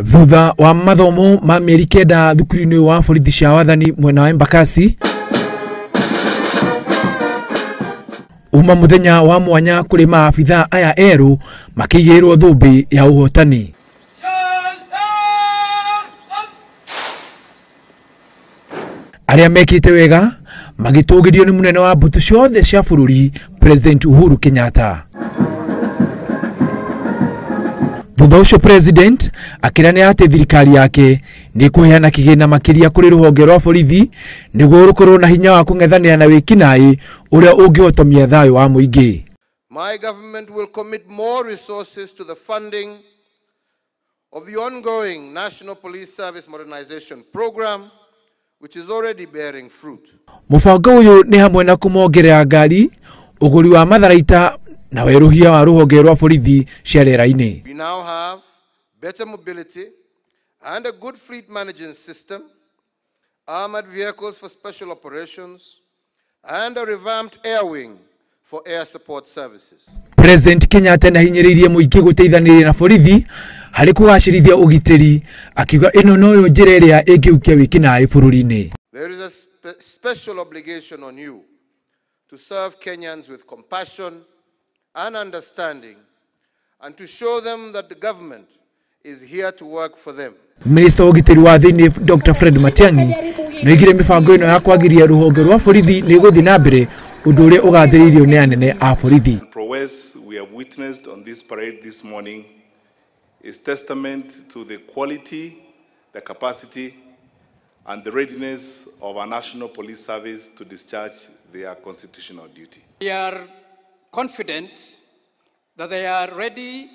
Thutha wa mathomo ma mieri kenda thukuru-inĩ wa borithi cia wathani mwena wa Embakasi, uma muthenya wa mwanya kuri maabitha aya erũ makĩigĩrwo thũmbĩ ya ũhotani. Arĩa mekĩte wega magĩtũgĩrio nĩ mũnene wa mbũtũ ciothe cia bũrũri President Uhuru Kenyatta. Thutha ũcio President akĩrania atĩ thirikari yake nĩ kũheana kĩgĩna makĩria kũrĩ rũhonge rwa borithi nĩguo rũkorwo na hinya wa kũng'ethanĩra na wĩkinaĩ ũrĩa ũngĩhotomia thayũ wa mũingĩ. My government will commit more resources to the funding of the ongoing National Police Service Modernization Program, which is already bearing fruit. Mũbango ũyũ nĩ hamwe na kũmongerera ngari, ũgũri wa matharaita na weruhia wa rũhonge rwa borithi cia rĩera-inĩ. We now have better mobility and a good fleet management system, armored vehicles for special operations, and a revamped air wing for air support services. President Kenyatta nahinyĩrĩirie mũingĩ gũteithanĩrĩria na borithi harĩ kũgacĩrithia ũgitĩri, akiuga ĩno no njĩra ĩrĩa ĩngĩhukia wĩkinaĩ bũrũri-inĩ. There is a special obligation on you to serve Kenyans with compassion and understanding, and to show them that the government is here to work for them. Minister wa ũgitĩri wa thĩinĩ Dr. Fred Matiang'i noigire mĩbango ĩno ya kwagĩria rũhonge rwa borithi nĩ gũthiĩ na mbere, ũndũ ũrĩa ũgathĩrĩirio nĩ anene a borithi. Prowess we have witnessed on this parade this morning is testament to the quality, the capacity, and the readiness of our National Police Service to discharge their constitutional duty. We are confident that they are ready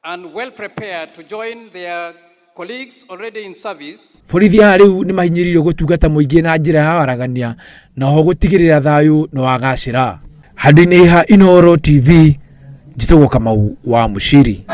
and well prepared to join their colleagues already in service. Borithi aya rĩu nĩ mahinyĩrĩirio gũtungata mũingĩ na njĩra ya waragania na ho gũtigĩrĩra thayũ na wagacĩra. Handũ-inĩ ha Inooro TV, Njĩtagwo Kamau wa Muchiri.